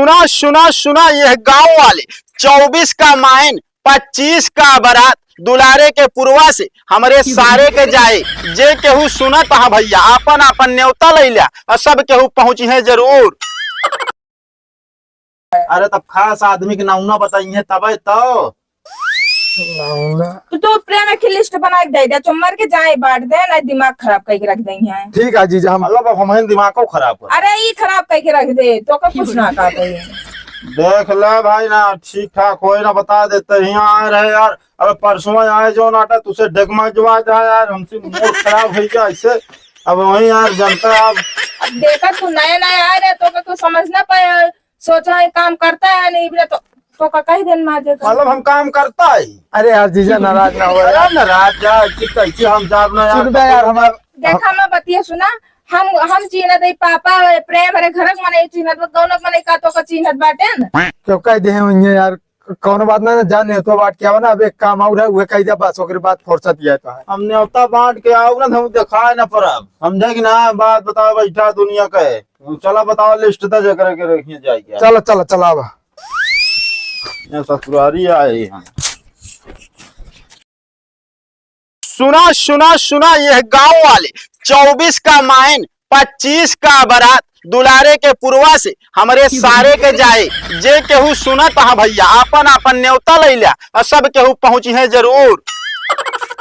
सुना सुना सुना यह गांव वाले 24 का मायन 25 का बारात दुलारे के पुरवा से हमरे सारे के जाए जे केहू सुनत हा भैया अपन अपन न्योता ले लिया और सब केहू पहुंची है जरूर। अरे तब खास आदमी के नाम बताइए तब तो तो प्रेम की लिस्ट बना के दे चुम्बर के जाए बांट दे ना दिमाग खराब करके रख देंगे हैं। ठीक है जीजा मतलब अब हमारे दिमाग को खराब कर। अरे ये खराब करके रख दे तो का कुछ ना कहा देख ले भाई ना ठीक ठाक हो ना बता देते यहाँ आ रहे यार। अब परसों आए जो नाटक तुझे डगमा जवा जाए यार हमसे मूड खराब हो गया ऐसे। अब वही यार जनता अब देखा तू नया नया आ रहे तो कुछ समझ ना पाए सोचा है काम करता है नहीं तो का कही दिन मार देता मतलब हम काम करता है। अरे यार जीजा नाराज ना हो यार नाराज जा कैसे हम जाब ना यार हमारा देखा मैं बतिया सुना हम चीनत है पापा प्रेम अरे घर मने चीनत दोनों मने का तो का चीनत बाटे न क्यों कह दे होंगे यार कौन बात ना जाने तो बात क्या बना अब एक काम और है वो कह दिया बस ओकरे बात फुर्सत दिया तो है हमने उतना बांट के आओ ना हम दिखाए ना पर अब समझे कि ना बात बताओ बैठा दुनिया का है। चला बताओ लिस्ट तो जगह के रखिए जाएगी। चलो चलो चला अब ससुरारी आए हैं। सुना सुना सुना यह गांव वाले 24 का मायन 25 का बारात दुलारे के पुरवा से हमरे सारे के जाए जे केहू सुनत हा भैया अपन अपन न्योता ले लिया और सब केहू पहुंची है जरूर।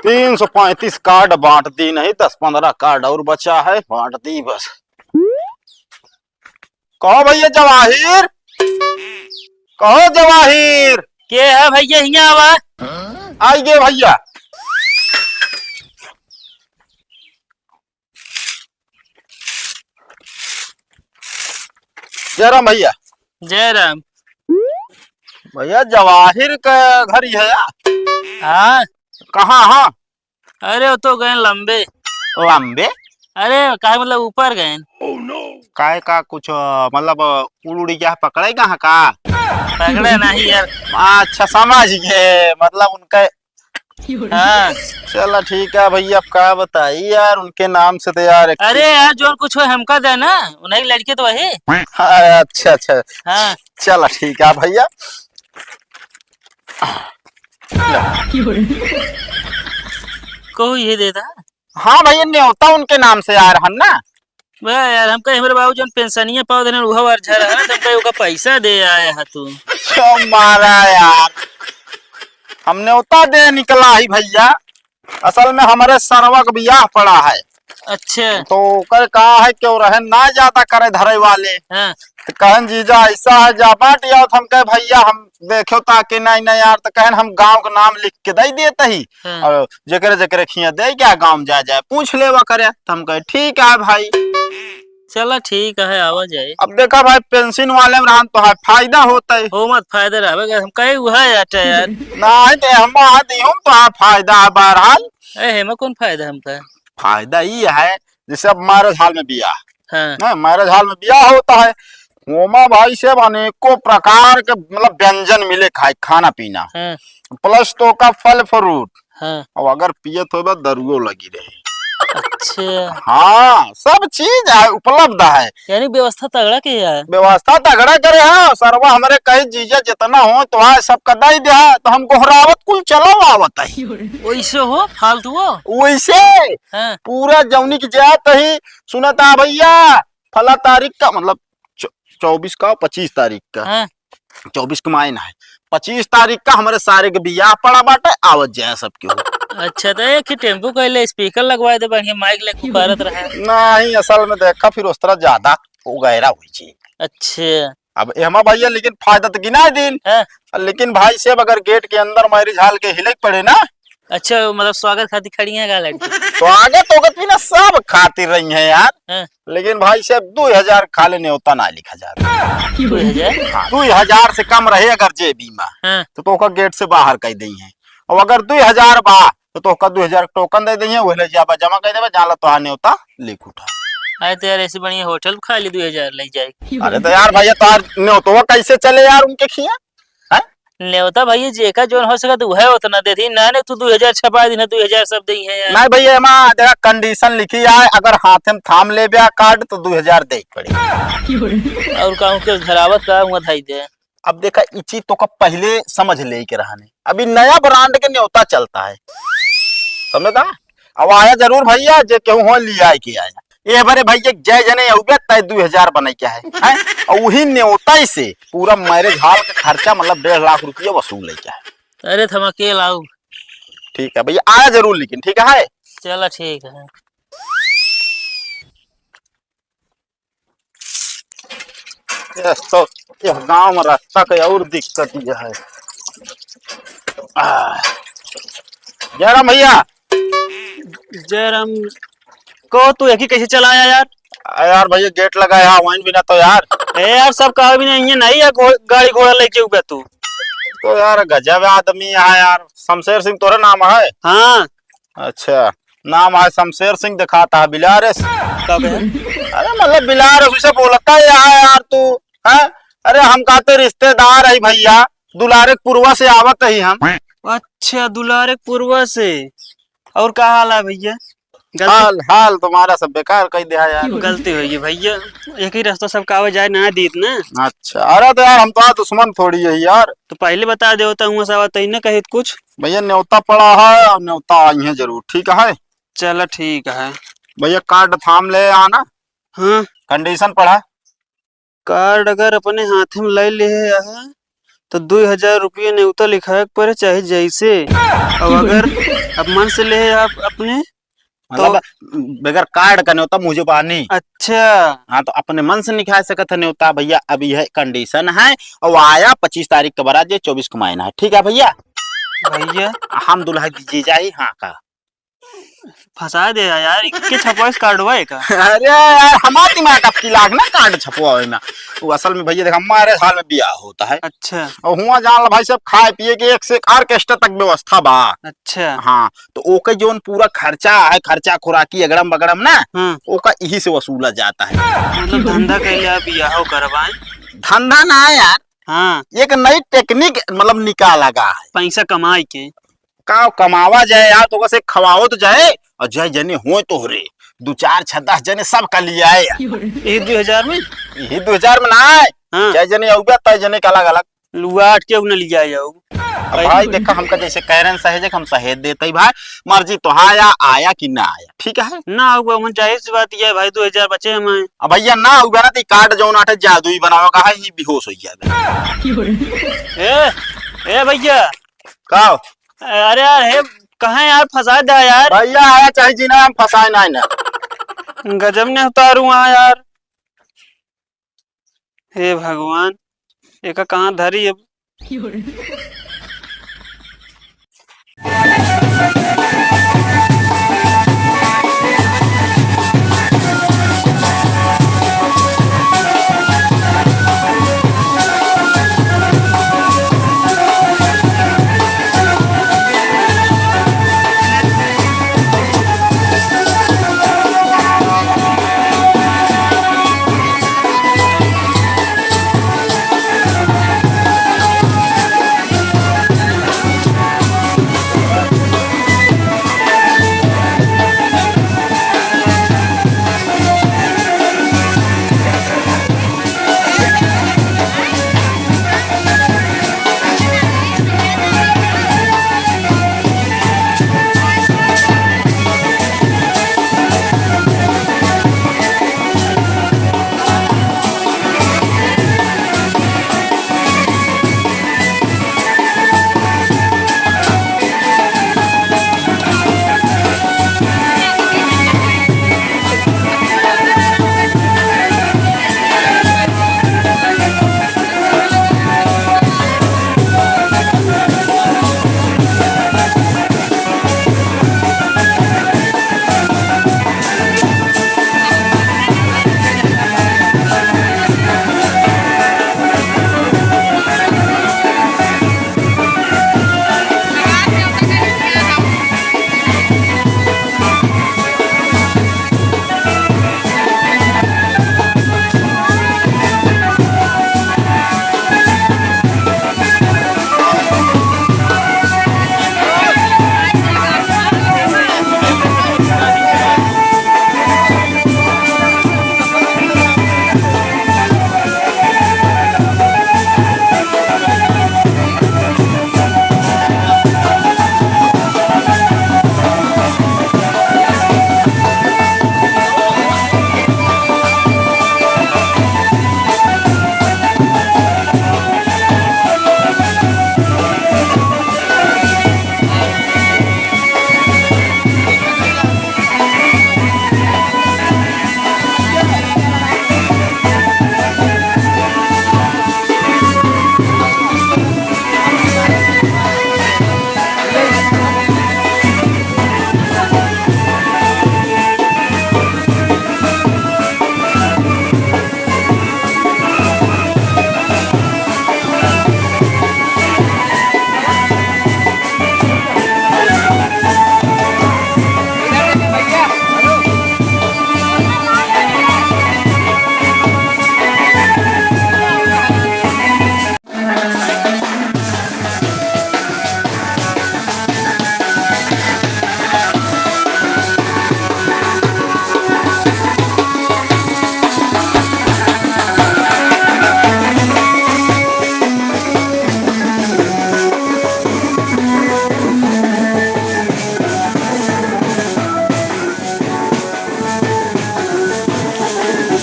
335 कार्ड बांट दी नहीं 10-15 कार्ड और बचा है बांट दी बस। कहो भैया जवाहिर कहो जवाहिर के है भैया हिया आवा आइए भैया। जय राम भैया। जय राम भैया जवाहिर का घर ही है यार। हाँ कहाँ? हाँ अरे वो तो गए लंबे लंबे। अरे काय मतलब ऊपर गए काय का कुछ मतलब उड़ी क्या पकड़े कहाँ का पकड़े नहीं यार। अच्छा समझ गए मतलब उनका। हाँ चलो ठीक है भैया अब क्या बताइए यार उनके नाम से तो यार। अरे यार जो कुछ हो हमका दे ना उन्हीं लड़के तो वही। अच्छा अच्छा हाँ चलो ठीक है भैया। को ये देता। हाँ भैया न्योता उनके नाम से यार हम ना वाह यार हमका हमारे बाबू जन पेंशनिया पाव देने उहा वार झरा है तुमका ओका पैसा दे आए है तू। क्यों मारा यार हम न्योता दे निकला ही भैया। असल में हमारे सरवक ब्याह पड़ा है। अच्छा तो कर कहा है क्यों रहे ना ज्यादा करे धरे वाले। हाँ तो कहन जीजा ऐसा है जा बांट या हम कहे भैया हम देखो ताकि नहीं नहीं यार तो कहन हम गांव का नाम लिख के दे देते ही। हाँ। और जकरे जकरे खिया दे क्या गांव जा जाए पूछ लेवा करे तो हम कहे ठीक है भाई। चलो ठीक है आवा जाए। अब देखा भाई पेंशन वाले में रहन तो है फायदा होता है। हो मत फायदा रहा हम कहे हुआ यार यार नहीं तो हम आती हूँ तो फायदा है बहरहाल। हेमा कौन फायदा हमका। फायदा ये है जैसे अब मैरिज हॉल में ब्याह हाँ मैरिज हॉल में ब्याह होता है होमा भाई से अनेकों प्रकार के मतलब व्यंजन मिले खाए खाना पीना हाँ प्लस तो का फल फ्रूट हाँ। और अगर पियत हो दरुओ लगी रहे। अच्छा हाँ सब चीज है उपलब्ध है यानी व्यवस्था तगड़ा के यार। व्यवस्था तगड़ा करे है सरवा हमारे कई चीजें जितना हो तो है सब कदा ही दे तो हम गोहरावत कुल चलाओ आवत है वैसे हो फालतू हो वैसे हाँ। पूरा जौनी की जात ही सुनता भैया फला तारीख का मतलब 24 का 25 तारीख का हाँ। 24 का मायना है 25 तारीख का हमारे सारे के ब्याह पड़ा बाटे आवत जाए सबके हो। अच्छा तो एक टेम्पो कहले स्पीकर लगवाए दे बढ़िया माइक लेके पुकारत रहा। नहीं असल में देखा फिर उस तरह ज्यादा गहरा हुई थी। अच्छा अब एमा भैया लेकिन फायदा तो गिना दिन हाँ। लेकिन भाई साहब अगर गेट के अंदर मैरिज हॉल के हिले पड़े ना। अच्छा मतलब स्वागत खातिर खड़ी है लड़की स्वागत वगत भी ना सब खातिर रही है यार। हाँ। लेकिन भाई साहब 2000 खाले न्योता ना लिखा जाता। 2000 2000 से कम रहे अगर जे बीमा हाँ। तो गेट से बाहर कह दी है और अगर 2000 बा तो 2000 टोकन दे दी है वही जाबा जमा कर देबा जाला तो न्योता लिख उठा। आए तो यार ऐसे बढ़िया होटल खा ली 2000 ले जाए। अरे तो यार भैया तार न्योतवा कैसे चले यार उनके खिया न्योता भैया जेका जोन हो सका वह उतना दे दी ना तू 2000 छपा दी ना 2000 सब दी है यार। नहीं भैया एमा देखा कंडीशन लिखी है, अगर हाथ में थाम ले बिया कार्ड तो 2000 दे पड़े। और कहूँ के धरावत का हुआ धाई दे। अब देखा ई चीज तो का पहले समझ ले के रहने, अभी नया ब्रांड के न्योता चलता है, समझता। अब आया जरूर भैया जे केहू हो लिया के आया ये बरे भैया जय जने उगे तय 2000 बने क्या है, हैं? और वही न्योता से पूरा मैरिज हॉल का खर्चा मतलब 1.5 लाख रुपया वसूल ले क्या है। अरे थमके लाऊ। ठीक है भैया आया जरूर, लेकिन ठीक है। चलो ठीक है। तो यह गांव में रास्ता का और दिक्कत यह है। जयराम भैया। जयराम को तू एक ही कैसे चलाया यार? यार भैया गेट लगाया वाइन बिना तो यार। ए यार सब कहा भी नहीं है, नहीं है गाड़ी घोड़ा लेके उगा तू। तो यार गजब आदमी है यार। शमशेर सिंह तोरा नाम है? हाँ। अच्छा नाम है शमशेर सिंह, दिखाता है बिलारस। कब है? अरे मतलब बिलारस उसे बोलता है यार तू है। अरे हम कहते रिश्तेदार है भैया, दुलारे पूर्वा से आवत ही हम। अच्छा दुलारे पूर्वा से। और क्या हाल है भैया? हाल हाल तुम्हारा सब बेकार कह दिया यार। गलती हुई भैया, एक ही रास्ता सब कावे जाए ना दीत ना। अच्छा अरे तो यार हम तो दुश्मन थोड़ी है यार। तो पहले बता दे होता हूँ सब तैने कहित कुछ। भैया न्योता पड़ा है और न्योता आई है जरूर, ठीक है। चलो ठीक है भैया कार्ड थाम ले आना। हाँ कंडीशन पढ़ा। कार्ड अगर अपने हाथ में ले ले है तो 2000 रुपये न्योता लिखा पर चाहे जैसे, और अगर अब मन से ले आप अपने मतलब बगैर कार्ड का न्योता मुझे पानी। अच्छा हाँ तो अपने मन से निकाल सकत है न्योता भैया। अभी है कंडीशन है और आया 25 तारीख का बरात, 24 का महीना है, ठीक है भैया। भैया हम दुल्हा की जीजा ही हाँ का फंसा दे यार, 21 छपाईस कार्ड हुआ है का? अरे यार हमारे दिमाग आपकी लाग ना कार्ड छपवावे में। वो असल में भैया देख हमारे हाल में ब्याह होता है। अच्छा और हुआ जान ला भाई सब खाए पिए के एक से एक ऑर्केस्ट्रा तक व्यवस्था बा। अच्छा हाँ तो ओके जोन पूरा खर्चा है, खर्चा खुराकी अगड़म बगड़म ना, हाँ ओका यही से वसूला जाता है। मतलब धंधा कैले आप बियाह करवाए? धंधा ना है यार, हाँ एक नई टेक्निक मतलब निकाला गया है। पैसा कमाई के का कमावा जाए यार, तो कैसे खवाओ तो जाए और जय जने हो तो रे 2 4 6 10 जने सब का लिया है। ये 2000 में? यही 2000 में ना है। हाँ जय जने औगा तय जने का अलग अलग लुआट के उन्हें लिया जाओ। अब भाई देखा हमका जैसे कह रहे हैं सहेज हम सहेज देते भाई, मर्जी तो आया आया कि ना आया, ठीक है ना होगा मन जाहिर सी बात ये है भाई 2000 बचे हमें। अब भैया ना होगा ना तो कार्ड जो नाटे जादू ही बनावा का है, ही बेहोश हो गया। ए भैया का अरे यार हे कहाँ यार फंसा दे यार। भैया आया चाहे जीना हम फंसाए ना गजब ने उतारू वहाँ यार। हे भगवान एक कहाँ धरी अब।